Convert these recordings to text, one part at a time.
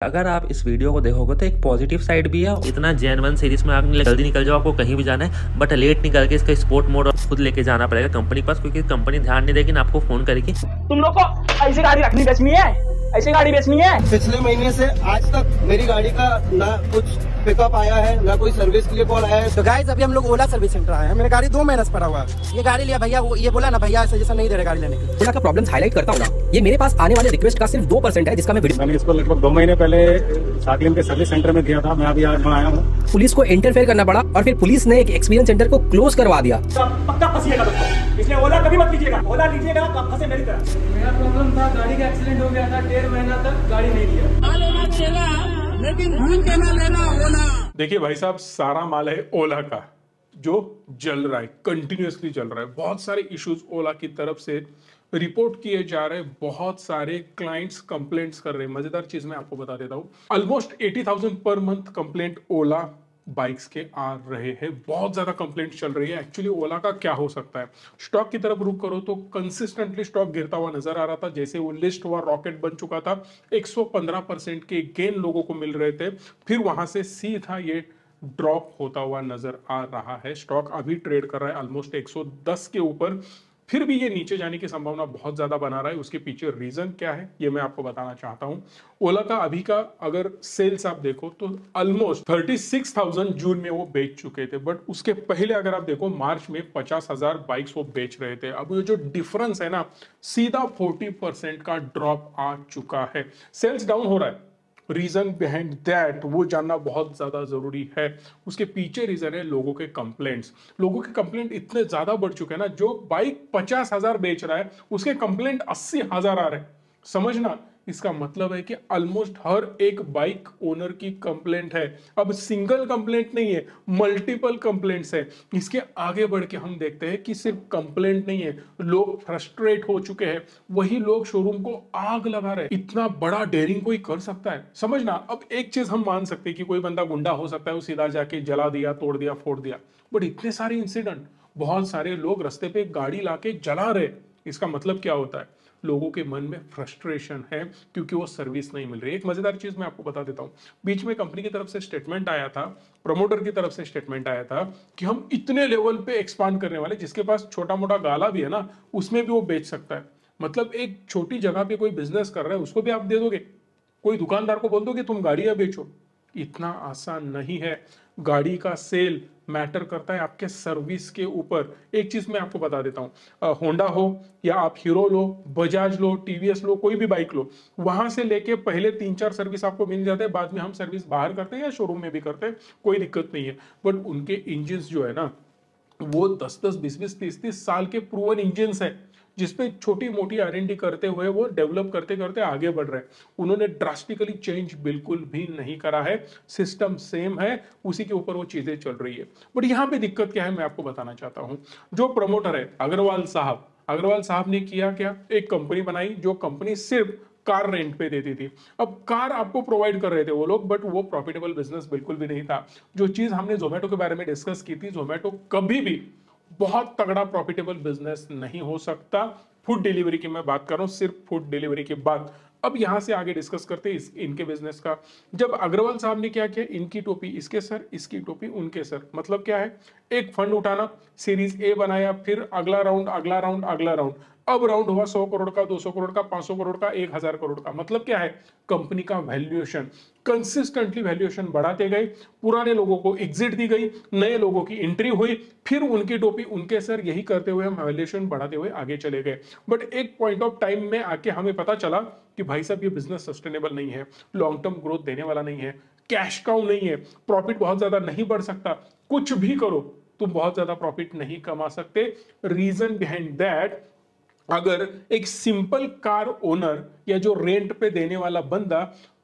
अगर आप इस वीडियो को देखोगे तो एक पॉजिटिव साइड भी है। इतना जेन 1 सीरीज में आप जल्दी निकल जाओ, आपको कहीं भी जाना है, बट लेट निकल के इसका स्पोर्ट मोड खुद लेके जाना पड़ेगा कंपनी के पास, क्योंकि कंपनी ध्यान नहीं देगी ना आपको फोन करेगी। तुम लोग को ऐसी गाड़ी रखनी बेचनी है, ऐसी गाड़ी बेचनी है। पिछले महीने से आज तक मेरी गाड़ी का ना कुछ पिकअप आया है, ना कोई सर्विस के लिए कॉल आया है। तो गाइस अभी हम लोग ओला सर्विस सेंटर आए हैं। मेरी गाड़ी 2 महीने से पड़ा हुआ है। ये गाड़ी लिया भैया, ये बोला ना भैया सजेशन नहीं दे रहे गाड़ी लेने के लिए। ओला का प्रॉब्लम्स हाईलाइट करता हूँ ना, ये मेरे पास आने वाले रिक्वेस्ट का सिर्फ 2% है, जिसका मैंने इसको लगभग 2 महीने पहले साकलिन के सर्विस सेंटर में दिया था। मैं अभी आज आया हूँ। पुलिस को इंटरफेयर करना पड़ा और फिर पुलिस ने एक एक्सपीरियंस सेंटर को क्लोज करवा दिया। पक्का फंसिएगा दोस्तों, इसलिए ओला कभी मत लीजिएगा। ओला लीजिएगा तो आप फंसे मेरी तरह। मेरा प्रॉब्लम था, गाड़ी का एक्सीडेंट हो गया था, 1.5 महीना तक गाड़ी नहीं दिया। लेकिन भूल के ना लेना ओला। देखिए भाई साहब, सारा माल है ओला का जो जल रहा है, कंटिन्यूअसली चल रहा है। बहुत सारे इश्यूज ओला की तरफ से रिपोर्ट किए जा रहे हैं, बहुत सारे क्लाइंट्स कंप्लेंट्स कर रहे हैं। मजेदार चीज मैं आपको बता देता हूँ, ऑलमोस्ट 80,000 पर मंथ कंप्लेंट ओला बाइक्स के आ रहे हैं। बहुत ज्यादा कंप्लेंट चल रही है। एक्चुअली ओला का क्या हो सकता है, स्टॉक की तरफ रुक करो तो कंसिस्टेंटली स्टॉक गिरता हुआ नजर आ रहा था। जैसे वो लिस्ट हुआ, रॉकेट बन चुका था, 115% के गेन लोगों को मिल रहे थे, फिर वहां से सीधा ये ड्रॉप होता हुआ नजर आ रहा है। स्टॉक अभी ट्रेड कर रहा है ऑलमोस्ट 110 के ऊपर, फिर भी ये नीचे जाने की संभावना बहुत ज्यादा बना रहा है। उसके पीछे रीजन क्या है ये मैं आपको बताना चाहता हूं। ओला का अभी का अगर सेल्स आप देखो तो ऑलमोस्ट 36,000 जून में वो बेच चुके थे, बट उसके पहले अगर आप देखो मार्च में 50,000 बाइक्स वो बेच रहे थे। अब ये जो डिफरेंस है ना, सीधा 40% का ड्रॉप आ चुका है। सेल्स डाउन हो रहा है। रीजन बिहाइंड दैट वो जानना बहुत ज्यादा जरूरी है। उसके पीछे रीजन है लोगों के कंप्लेंट्स। लोगों के कंप्लेंट इतने ज्यादा बढ़ चुके हैं ना, जो बाइक 50,000 बेच रहा है उसके कंप्लेंट 80,000 आ रहे हैं। समझना, इसका मतलब है कि ऑलमोस्ट हर एक बाइक ओनर की कंप्लेंट है। अब सिंगल कंप्लेंट नहीं है, मल्टीपल कंप्लेंट्स है। इसके आगे बढ़ के हम देखते हैं कि सिर्फ कंप्लेंट नहीं है, लोग फ्रस्ट्रेट हो चुके हैं। वही लोग शोरूम को आग लगा रहे हैं। इतना बड़ा डेयरिंग कोई कर सकता है? समझना, अब एक चीज हम मान सकते हैं कि कोई बंदा गुंडा हो सकता है, वो सीधा जाके जला दिया, तोड़ दिया, फोड़ दिया, बट इतने सारे इंसिडेंट, बहुत सारे लोग रास्ते पे गाड़ी लाके जला रहे, इसका मतलब क्या होता है? लोगों के मन में फ्रस्ट्रेशन है क्योंकि वो सर्विस नहीं मिल रही। एक मजेदार चीज मैं आपको बता देता हूं, बीच में कंपनी की तरफ से स्टेटमेंट आया था, प्रमोटर की तरफ से स्टेटमेंट आया था कि हम इतने लेवल पे एक्सपांड करने वाले, जिसके पास छोटा मोटा गाला भी है ना उसमें भी वो बेच सकता है। मतलब एक छोटी जगह पे कोई बिजनेस कर रहा है उसको भी आप दे दोगे। कोई दुकानदार को बोल दो कि तुम गाड़ियां बेचो, इतना आसान नहीं है। गाड़ी का सेल मैटर करता है आपके सर्विस के ऊपर। एक चीज मैं आपको बता देता हूं, होंडा हो या आप हीरो लो, बजाज लो, टीवीएस लो, कोई भी बाइक लो, वहां से लेके पहले 3-4 सर्विस आपको मिल जाते हैं, बाद में हम सर्विस बाहर करते हैं या शोरूम में भी करते हैं, कोई दिक्कत नहीं है। बट उनके इंजन जो है ना, वो 10-10, 20-20, 30-30 साल के प्रूवन इंजन है, जिसपे छोटी मोटी R&D करते हुए वो डेवलप करते करते आगे बढ़ रहे हैं। उन्होंने ड्रास्टिकली चेंज बिल्कुल भी नहीं करा है, सिस्टम सेम है, उसी के ऊपर वो चीजें चल रही है। बट यहाँ पे दिक्कत क्या है मैं आपको बताना चाहता हूँ। जो प्रमोटर है अग्रवाल साहब ने किया क्या, एक कंपनी बनाई, जो कंपनी सिर्फ कार रेंट पे देती थी। अब कार आपको प्रोवाइड कर रहे थे वो लोग, बट वो प्रॉफिटेबल बिजनेस बिल्कुल भी नहीं था। जो चीज हमने जोमेटो के बारे में डिस्कस की थी, जोमेटो कभी भी बहुत तगड़ा प्रॉफिटेबल बिजनेस नहीं हो सकता। फूड डिलीवरी की मैं बात कर रहा हूं, सिर्फ फूड डिलीवरी की बात। अब यहां से आगे डिस्कस करते हैं इनके बिजनेस का। जब अग्रवाल साहब ने क्या किया, इनकी टोपी इसके सर, इसकी टोपी उनके सर। मतलब क्या है, एक फंड उठाना, सीरीज ए बनाया, फिर अगला राउंड, अगला राउंड, अगला राउंड, अब राउंड हुआ 100 करोड़ का, 200 करोड़ का, 500 करोड़ का, 1000 करोड़ का। मतलब क्या है, कंपनी का वैल्यूएशन कंसिस्टेंटली वैल्यूएशन बढ़ाते गए, पुराने लोगों को एग्जिट दी गई, नए लोगों की एंट्री हुई, फिर उनकी टोपी उनके सर, यही करते हुए हम वैल्यूएशन बढ़ाते हुए आगे चले गए। बट एक पॉइंट ऑफ टाइम में आके हमें पता चला कि भाई साहब ये बिजनेस सस्टेनेबल नहीं है, लॉन्ग टर्म ग्रोथ देने वाला नहीं है, कैश काउ नहीं है, प्रॉफिट बहुत ज्यादा नहीं बढ़ सकता, कुछ भी करो तुम बहुत ज्यादा प्रॉफिट नहीं कमा सकते। रीजन बिहाइंड दैट, अगर एक सिंपल कार ओनर या जो रेंट पे देने वाला बंदा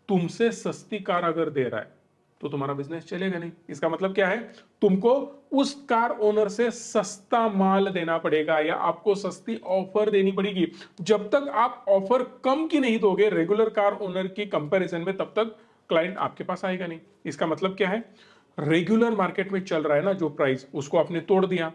तुमसे सस्ती कार अगर दे रहा है तो तुम्हारा बिजनेस चलेगा नहीं। इसका मतलब क्या है, तुमको उस कार ओनर से सस्ता माल देना पड़ेगा या आपको सस्ती ऑफर देनी पड़ेगी। जब तक आप ऑफर कम की नहीं दोगे रेगुलर कार ओनर की कंपैरिजन में, तब तक क्लाइंट आपके पास आएगा नहीं। इसका मतलब क्या है, रेगुलर मार्केट में चल रहा है ना जो प्राइस, उसको आपने तोड़ दिया।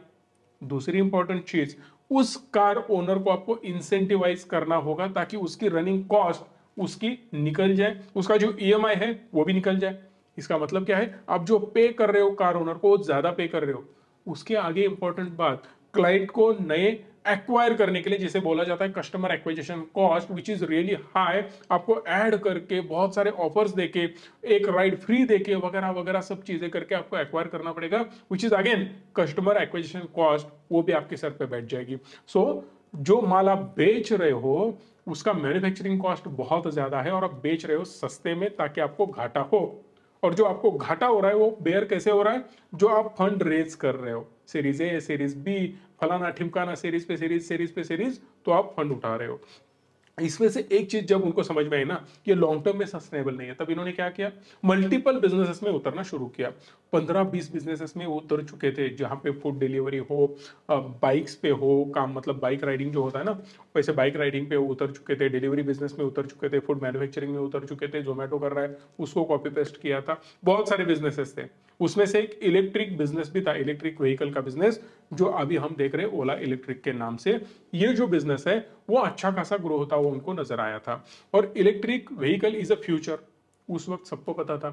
दूसरी इंपॉर्टेंट चीज, उस कार ओनर को आपको इंसेंटिवाइज करना होगा ताकि उसकी रनिंग कॉस्ट उसकी निकल जाए, उसका जो EMI है वो भी निकल जाए। इसका मतलब क्या है, आप जो पे कर रहे हो कार ओनर को, ज्यादा पे कर रहे हो। उसके आगे इंपॉर्टेंट बात, क्लाइंट को नए एक्वायर करने के लिए, जिसे बोला जाता है customer acquisition cost, which is really high, आपको ऐड करके बहुत सारे ऑफर्स देके, एक राइड फ्री देके, वगैरह वगैरह सब चीजें करके आपको एक्वायर करना पड़ेगा, which is again customer acquisition cost, वो भी आपके सर पे बैठ जाएगी। सो जो माल आप बेच रहे हो उसका मैन्युफैक्चरिंग कॉस्ट बहुत ज्यादा है और आप बेच रहे हो सस्ते में ताकि आपको घाटा हो। और जो आपको घाटा हो रहा है वो बेयर कैसे हो रहा है, जो आप फंड रेज कर रहे हो, सीरीज ए, सीरीज बी, फलाना ठिमकाना, सीरीज पे सीरीज, सीरीज पे सीरीज, तो आप फंड उठा रहे हो। इसमें से एक चीज जब उनको समझ में आई ना, ये लॉन्ग टर्म में सस्टेनेबल नहीं है, तब इन्होंने क्या किया, मल्टीपल बिजनेसेस में उतरना शुरू किया। 15-20 बिजनेसेस में वो उतर चुके थे, जहां पे फूड डिलीवरी हो, बाइक्स पे हो काम, मतलब बाइक राइडिंग जो होता है ना, वैसे बाइक राइडिंग पे वो उतर चुके थे, डिलीवरी बिजनेस में उतर चुके थे, फूड मैन्युफैक्चरिंग में उतर चुके थे, जोमेटो कर रहा है उसको कॉपी पेस्ट किया था, बहुत सारे बिजनेसेस थे। उसमें से एक इलेक्ट्रिक बिजनेस भी था, इलेक्ट्रिक व्हीकल का बिजनेस, जो अभी हम देख रहे हैं ओला इलेक्ट्रिक के नाम से। ये जो बिजनेस है वो अच्छा खासा ग्रो होता हुआ उनको नजर आया था, और electric vehicle is a future, उस वक्त सबको पता था।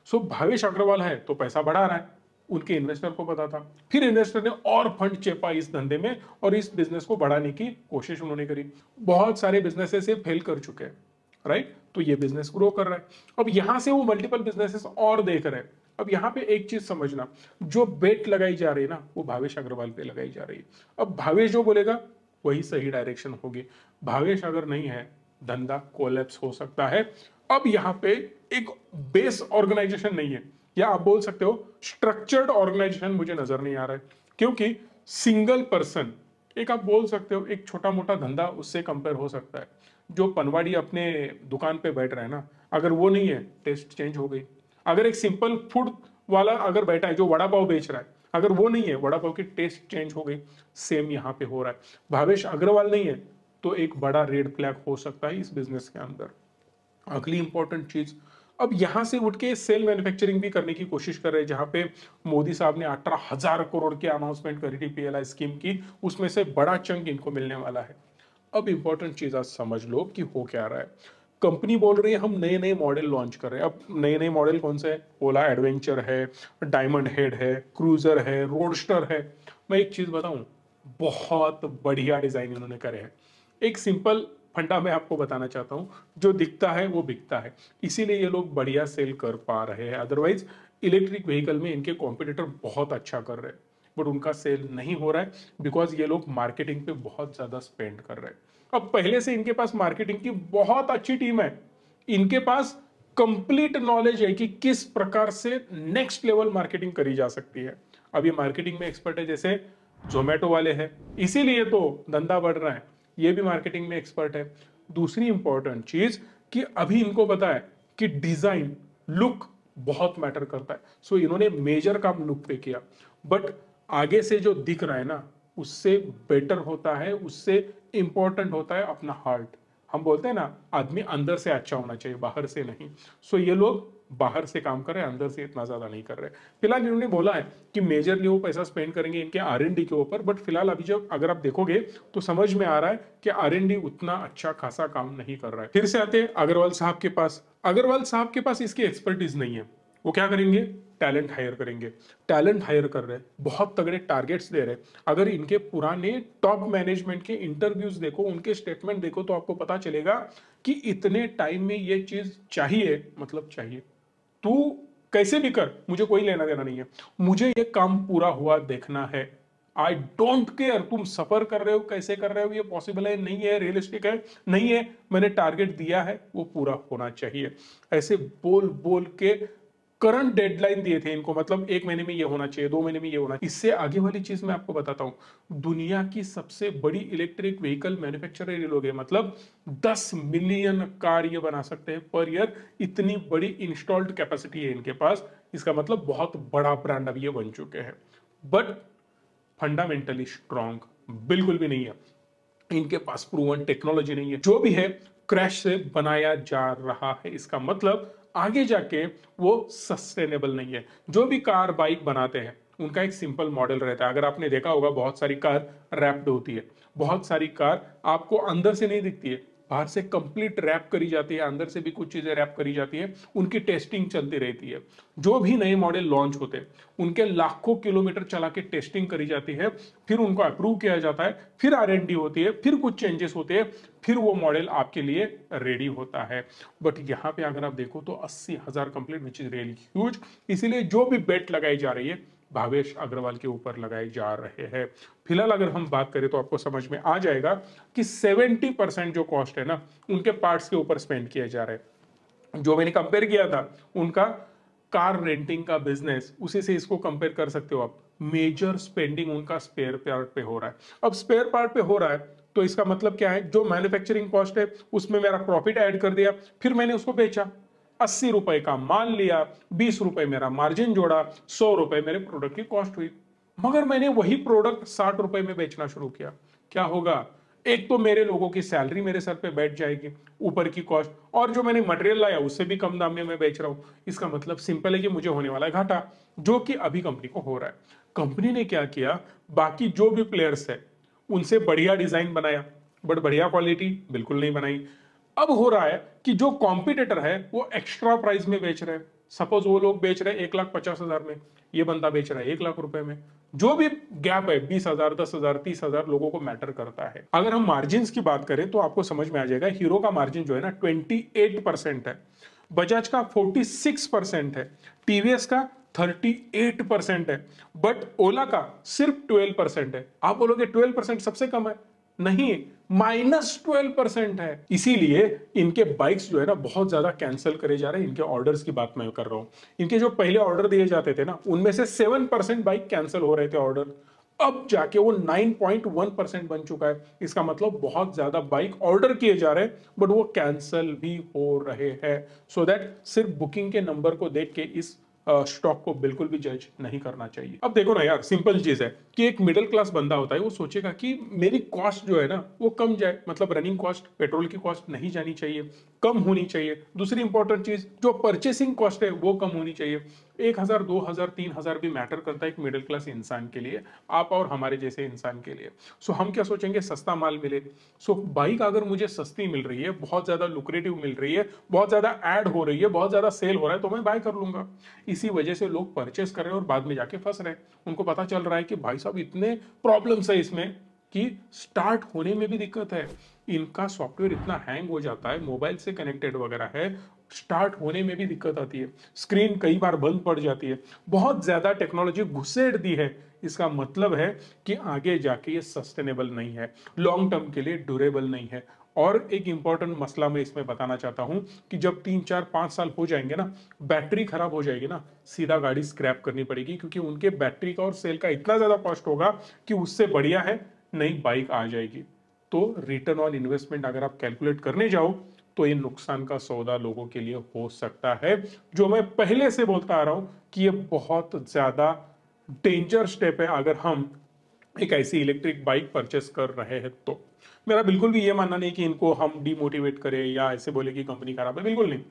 सो भावेश अग्रवाल है तो पैसा बढ़ा रहा है, उनके इन्वेस्टर को पता था, फिर इन्वेस्टर ने और फंड चेपा इस धंधे में और इस बिजनेस को बढ़ाने की कोशिश उन्होंने करी। बहुत सारे बिजनेसेस से फेल कर चुके हैं, राइट, तो ये बिजनेस ग्रो कर रहा है। अब यहां से वो मल्टीपल बिजनेसेस और देख रहे हैं। अब यहां पे एक चीज समझना, जो बेट लगाई जा रही है ना, वो भावेश अग्रवाल पे लगाई जा रही है। अब भावेश जो बोलेगा वही सही डायरेक्शन होगी, भावेश अगर नहीं है धंधा कोलैप्स हो सकता है। अब यहां पे एक बेस ऑर्गेनाइजेशन नहीं है, या आप बोल सकते हो स्ट्रक्चर्ड ऑर्गेनाइजेशन मुझे नजर नहीं आ रहा है, क्योंकि सिंगल पर्सन, एक आप बोल सकते हो एक छोटा मोटा धंधा उससे कंपेयर हो सकता है। जो पनवाड़ी अपने दुकान पे बैठ रहा है ना, अगर वो नहीं है टेस्ट चेंज हो गई। अगर एक सिंपल फूड वाला अगर बैठा है जो वड़ा पाव बेच रहा है, अगर वो नहीं है, वड़ा पाव की टेस्ट चेंज हो गई। सेम यहां पे हो रहा है, भावेश अग्रवाल नहीं है तो एक बड़ा रेड फ्लैग हो सकता है इस बिजनेस के अंदर। अगली इंपॉर्टेंट चीज, अब यहां से उठ के सेल मैन्युफैक्चरिंग भी करने की कोशिश कर रहे हैं, जहां पे मोदी साहब ने 18,000 करोड़ की अनाउंसमेंट करी थी PLI स्कीम की, उसमें से बड़ा चंक इनको मिलने वाला है। अब इंपॉर्टेंट चीज आज समझ लो कि हो क्या रहा है। कंपनी बोल रही है हम नए नए मॉडल लॉन्च कर रहे हैं। अब नए नए मॉडल कौन से है, ओला एडवेंचर है, डायमंड हेड है, क्रूजर है, रोडस्टर है। मैं एक चीज बताऊं, बहुत बढ़िया डिजाइन इन्होंने करे हैं। एक सिंपल फंडा मैं आपको बताना चाहता हूं, जो दिखता है वो बिकता है, इसीलिए ये लोग बढ़िया सेल कर पा रहे हैं। अदरवाइज इलेक्ट्रिक व्हीकल में इनके कॉम्पिटिटर बहुत अच्छा कर रहे हैं, बट उनका सेल नहीं हो रहा है बिकॉज ये लोग मार्केटिंग पे बहुत ज्यादा स्पेंड कर रहे हैं। अब पहले से इनके पास मार्केटिंग की बहुत अच्छी टीम है, इनके पास कंप्लीट नॉलेज है कि किस प्रकार से नेक्स्ट लेवल मार्केटिंग करी जा सकती है। अब ये मार्केटिंग में एक्सपर्ट है, जैसे जोमेटो वाले हैं, इसीलिए तो धंधा बढ़ रहा है, ये भी मार्केटिंग में एक्सपर्ट है। दूसरी इंपॉर्टेंट चीज कि अभी इनको पता है कि डिजाइन लुक बहुत मैटर करता है, सो इन्होंने मेजर काम लुक पे किया, बट आगे से जो दिख रहा है ना उससे बेटर होता है, उससे इंपॉर्टेंट होता है अपना हार्ट। हम बोलते हैं ना आदमी अंदर से अच्छा होना चाहिए, बाहर से नहीं। सो ये लोग बाहर से काम कर रहे हैं, अंदर से इतना ज्यादा नहीं कर रहे। फिलहाल इन्होंने बोला है कि मेजरली वो पैसा स्पेंड करेंगे इनके R&D के ऊपर, बट फिलहाल अभी जब अगर आप देखोगे तो समझ में आ रहा है कि R&D उतना अच्छा खासा काम नहीं कर रहा है। फिर से आते हैं अग्रवाल साहब के पास। अग्रवाल साहब के पास इसकी एक्सपर्टीज नहीं है, वो क्या करेंगे, टैलेंट हायर करेंगे। टैलेंट हायर कर रहे हैं, बहुत तगड़े टारगेट्स दे रहे हैं। अगर इनके पुराने टॉप मैनेजमेंट के इंटरव्यूज देखो, उनके स्टेटमेंट देखो, तो आपको पता चलेगा कि इतने टाइम में ये चीज चाहिए, मतलब चाहिए, तू कैसे भी कर, मुझे कोई लेना देना नहीं है, मुझे ये काम पूरा हुआ देखना है। आई डोंट केयर तुम सफर कर रहे हो, कैसे कर रहे हो, ये पॉसिबल है नहीं है, रियलिस्टिक है नहीं है, मैंने टारगेट दिया है वो पूरा होना चाहिए। ऐसे बोल बोल के करंट डेडलाइन दिए थे इनको, मतलब 1 महीने में ये होना चाहिए, 2 महीने में ये होना चाहिए। इससे आगे वाली चीज मैं आपको बताता हूं, दुनिया की सबसे बड़ी इलेक्ट्रिक व्हीकल मैन्युफैक्चरर ये लोग हैं, मतलब 10 मिलियन कार ये बना सकते हैं पर ईयर, इतनी बड़ी इंस्टॉल्ड कैपेसिटी है इनके पास। इसका मतलब बहुत बड़ा ब्रांड अब ये बन चुके हैं, बट फंडामेंटली स्ट्रॉन्ग बिल्कुल भी नहीं है। इनके पास प्रूवन टेक्नोलॉजी नहीं है, जो भी है क्रैश से बनाया जा रहा है। इसका मतलब आगे जाके वो सस्टेनेबल नहीं है। जो भी कार बाइक बनाते हैं उनका एक सिंपल मॉडल रहता है। अगर आपने देखा होगा बहुत सारी कार रैप्ड होती है, बहुत सारी कार आपको अंदर से नहीं दिखती है, बाहर से कंप्लीट रैप करी जाती है, अंदर से भी कुछ चीजें रैप करी जाती है, उनकी टेस्टिंग चलती रहती है। जो भी नए मॉडल लॉन्च होते हैं उनके लाखों किलोमीटर चला के टेस्टिंग करी जाती है, फिर उनको अप्रूव किया जाता है, फिर R&D होती है, फिर कुछ चेंजेस होते हैं, फिर वो मॉडल आपके लिए रेडी होता है। बट यहाँ पे अगर आप देखो तो 80,000 complete, which is really huge. इसीलिए जो भी बेट लगाई जा रही है भावेश अग्रवाल के ऊपर लगाए जा रहे हैं। फिलहाल अगर हम बात करें तो आपको समझ में आ जाएगा कि 70% जो कॉस्ट है ना उनके पार्ट्स के ऊपर स्पेंड किया जा रहा है। जो मैंने कंपेयर किया था उनका कार रेंटिंग का बिजनेस, उसी से इसको कंपेयर कर सकते हो आप। मेजर स्पेंडिंग उनका स्पेयर पार्ट पे हो रहा है। अब स्पेयर पार्ट पे हो रहा है तो इसका मतलब क्या है, जो मैन्युफैक्चरिंग कॉस्ट है उसमें मेरा प्रॉफिट ऐड कर दिया, फिर मैंने उसको बेचा, 80 रुपए का माल लिया, 20 रुपए मेरा मार्जिन जोड़ा, 100 रुपए मेरे प्रोडक्ट की कॉस्ट हुई। मगर मैंने वही प्रोडक्ट 60 रुपए में बेचना शुरू किया, क्या होगा, एक तो मेरे लोगों की सैलरी मेरे सर पे बैठ जाएगी, ऊपर की कॉस्ट, और जो मैंने मटेरियल लाया उससे भी कम दाम में मैं बेच रहा हूं। इसका मतलब सिंपल है कि मुझे होने वाला है घाटा, जो कि अभी कंपनी को हो रहा है। कंपनी ने क्या किया, बाकी जो भी प्लेयर्स है उनसे बढ़िया डिजाइन बनाया, बट बढ़िया क्वालिटी बिल्कुल नहीं बनाई। अब हो रहा है कि जो कॉम्पिटिटर है वो एक्स्ट्रा प्राइस में बेच रहे हैं। सपोज वो लोग बेच रहे हैं 1,50,000 में, ये बंदा बेच रहा है 1 लाख रुपए में। जो भी गैप है 20,000, 10,000, 30,000 लोगों को मैटर करता है। अगर हम मार्जिन की बात करें तो आपको समझ में आ जाएगा, हीरो का मार्जिन जो है ना 28% है, बजाज का 46% है, टीवीएस का 38% है, बट ओला का सिर्फ 12% है। आप बोलोगे 12% सबसे कम है, नहीं, -12% है। इसीलिए इनके बाइक्स जो है ना बहुत ज्यादा कैंसिल करे जा रहे हैं। इनके ऑर्डर्स की बात मैं कर रहा हूं, इनके जो पहले ऑर्डर दिए जाते थे ना उनमें से 7% बाइक कैंसिल हो रहे थे ऑर्डर, अब जाके वो 9.1% बन चुका है। इसका मतलब बहुत ज्यादा बाइक ऑर्डर किए जा रहे हैं बट वो कैंसिल भी हो रहे हैं। सो दैट सिर्फ बुकिंग के नंबर को देख के इस स्टॉक को बिल्कुल भी जज नहीं करना चाहिए। अब देखो ना यार, सिंपल चीज है कि एक मिडिल क्लास बंदा होता है, वो सोचेगा कि मेरी कॉस्ट जो है ना वो कम जाए, मतलब रनिंग कॉस्ट, पेट्रोल की कॉस्ट नहीं जानी चाहिए, कम होनी चाहिए। दूसरी इंपॉर्टेंट चीज, जो परचेसिंग कॉस्ट है वो कम होनी चाहिए। 1,000, 2,000, 3,000 भी मैटर करता है एक मिडिल क्लास इंसान के लिए, आप और हमारे जैसे इंसान के लिए। सो हम क्या सोचेंगे, सस्ता माल मिले। सो बाइक अगर मुझे सस्ती मिल रही है, बहुत ज्यादा लुक्रेटिव मिल रही है, बहुत ज्यादा ऐड हो रही है, बहुत ज्यादा सेल हो रहा है, तो मैं बाय कर लूंगा। इसी वजह से लोग परचेस कर रहे हैं और बाद में जाके फंस रहे हैं। उनको पता चल रहा है कि भाई साहब इतने प्रॉब्लम्स है इसमें कि स्टार्ट होने में भी दिक्कत है, इनका सॉफ्टवेयर इतना हैंग हो जाता है, मोबाइल से कनेक्टेड वगैरह है, स्टार्ट होने में भी दिक्कत आती है, स्क्रीन कई बार बंद पड़ जाती है, बहुत ज्यादा टेक्नोलॉजी घुसेड़ दी है। इसका मतलब है कि आगे जाके ये सस्टेनेबल नहीं है, लॉन्ग टर्म के लिए ड्यूरेबल नहीं है। और एक इंपॉर्टेंट मसला मैं इसमें बताना चाहता हूं कि जब 3, 4, 5 साल हो जाएंगे ना, बैटरी खराब हो जाएगी ना, सीधा गाड़ी स्क्रैप करनी पड़ेगी, क्योंकि उनके बैटरी का और सेल का इतना ज्यादा कॉस्ट होगा कि उससे बढ़िया है नई बाइक आ जाएगी। तो रिटर्न ऑन इन्वेस्टमेंट अगर आप कैलकुलेट करने जाओ तो ये नुकसान का सौदा लोगों के लिए हो सकता है, जो मैं पहले से बोलता आ रहा हूं कि ये बहुत ज्यादा डेंजर स्टेप है अगर हम एक ऐसी इलेक्ट्रिक बाइक परचेस कर रहे हैं तो। मेरा बिल्कुल भी ये मानना नहीं कि इनको हम डिमोटिवेट करें या ऐसे बोले कि कंपनी खराब है, बिल्कुल नहीं।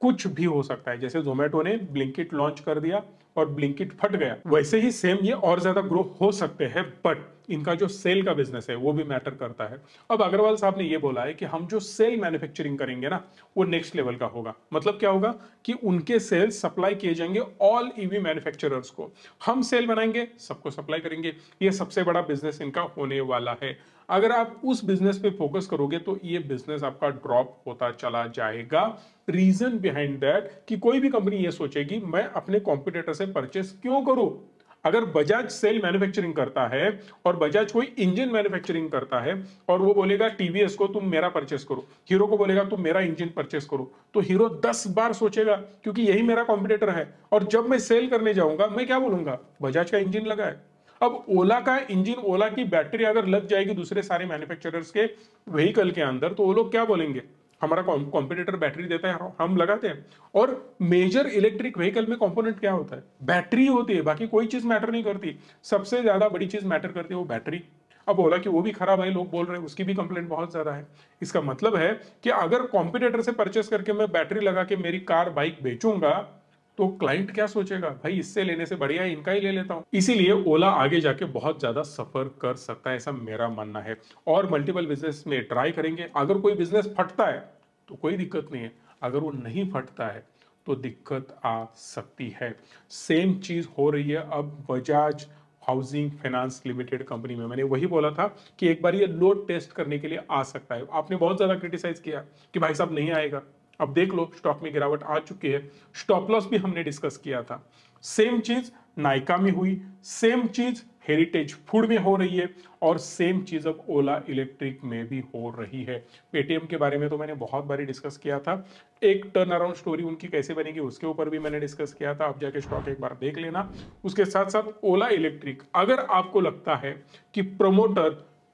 कुछ भी हो सकता है, जैसे जोमेटो ने ब्लिंकिट लॉन्च कर दिया और ब्लिंकिट फट गया, वैसे ही सेम ये और ज्यादा ग्रो हो सकते हैं, बट इनका जो सेल का बिजनेस है वो भी मैटर करता है। अब अग्रवाल साहब ने ये बोला है कि हम जो सेल मैन्युफैक्चरिंग करेंगे ना वो नेक्स्ट लेवल का होगा। मतलब क्या होगा कि उनके सेल सप्लाई किए जाएंगे ऑल ईवी मैन्युफैक्चरर्स को, हम सेल बनाएंगे, सबको सप्लाई करेंगे। ये सबसे बड़ा बिजनेस इनका होने वाला है। अगर आप उस बिजनेस पे फोकस करोगे तो ये बिजनेस आपका ड्रॉप होता चला जाएगा। रीजन बिहाइंड दैट कि कोई भी कंपनी ये सोचेगी मैं अपने कॉम्पिटिटर से परचेस क्यों करूं। अगर बजाज सेल मैन्युफैक्चरिंग करता है और बजाज कोई इंजन मैन्युफैक्चरिंग करता है और वो बोलेगा टीवीएस को तुम मेरा परचेस करो, हीरो को बोलेगा तुम मेरा इंजन परचेस करो, तो हीरो 10 बार सोचेगा क्योंकि यही मेरा कॉम्पिटिटर है। और जब मैं सेल करने जाऊंगा मैं क्या बोलूंगा, बजाज का इंजन लगा है। अब ओला का इंजन, ओला की बैटरी अगर लग जाएगी दूसरे सारे मैन्युफैक्चरर्स के व्हीकल के अंदर तो वो लोग क्या बोलेंगे, हमारा कॉम्पिटिटर बैटरी देता है हम लगाते हैं। और मेजर इलेक्ट्रिक व्हीकल में कंपोनेंट क्या होता है, बैटरी होती है, बाकी कोई चीज मैटर नहीं करती। सबसे ज्यादा बड़ी चीज मैटर करती है वो बैटरी। अब ओला की वो भी खराब है, लोग बोल रहे हैं, उसकी भी कंप्लेंट बहुत ज्यादा है। इसका मतलब है कि अगर कॉम्पिटिटर से परचेस करके मैं बैटरी लगा के मेरी कार बाइक बेचूंगा तो क्लाइंट क्या सोचेगा, भाई इससे लेने से बढ़िया है इनका ही ले लेता हूं। इसीलिए ओला आगे जाके बहुत ज्यादा सफर कर सकता है, ऐसा मेरा मानना है। और मल्टीपल बिजनेस में ट्राई करेंगे। अगर कोई बिजनेस फटता है तो कोई दिक्कत नहीं है, अगर वो नहीं फटता है तो दिक्कत आ सकती है। सेम चीज हो रही है अब Bajaj housing finance limited company में। मैंने वही बोला था कि एक बार ये लोड टेस्ट करने के लिए आ सकता है। आपने बहुत ज्यादा क्रिटिसाइज किया कि भाई साहब नहीं आएगा, अब देख लो स्टॉक में गिरावट आ चुकी है। स्टॉप लॉस भी हमने डिस्कस किया था। सेम चीज नाइका में हुई, सेम चीज हेरिटेज फूड में हो रही है, और सेम चीज अब ओला इलेक्ट्रिक में भी हो रही है। पेटीएम के बारे में तो मैंने बहुत बारी डिस्कस किया था, एक टर्न अराउंड स्टोरी उनकी कैसे बनेगी उसके ऊपर भी मैंने डिस्कस किया था। अब जाके स्टॉक एक बार देख लेना। उसके साथ साथ ओला इलेक्ट्रिक, अगर आपको लगता है कि प्रमोटर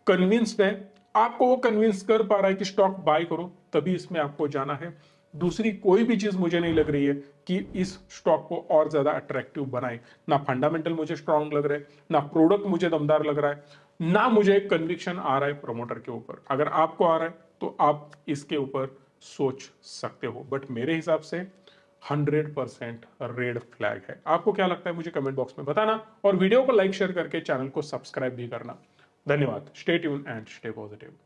कन्विंस्ड है, आपको वो कन्विंस कर पा रहा है कि स्टॉक बाय करो, तभी इसमें आपको जाना है। दूसरी कोई भी चीज मुझे नहीं लग रही है कि इस स्टॉक को और ज्यादा अट्रैक्टिव बनाए। ना फंडामेंटल मुझे स्ट्रांग लग रहा है, ना प्रोडक्ट मुझे दमदार लग रहा है, ना मुझे कन्विक्शन आ रहा है प्रमोटर के ऊपर। अगर आपको आ रहा है तो आप इसके ऊपर सोच सकते हो, बट मेरे हिसाब से 100% रेड फ्लैग है। आपको क्या लगता है मुझे कमेंट बॉक्स में बताना, और वीडियो को लाइक शेयर करके चैनल को सब्सक्राइब भी करना। धन्यवाद। Stay tune and stay positive.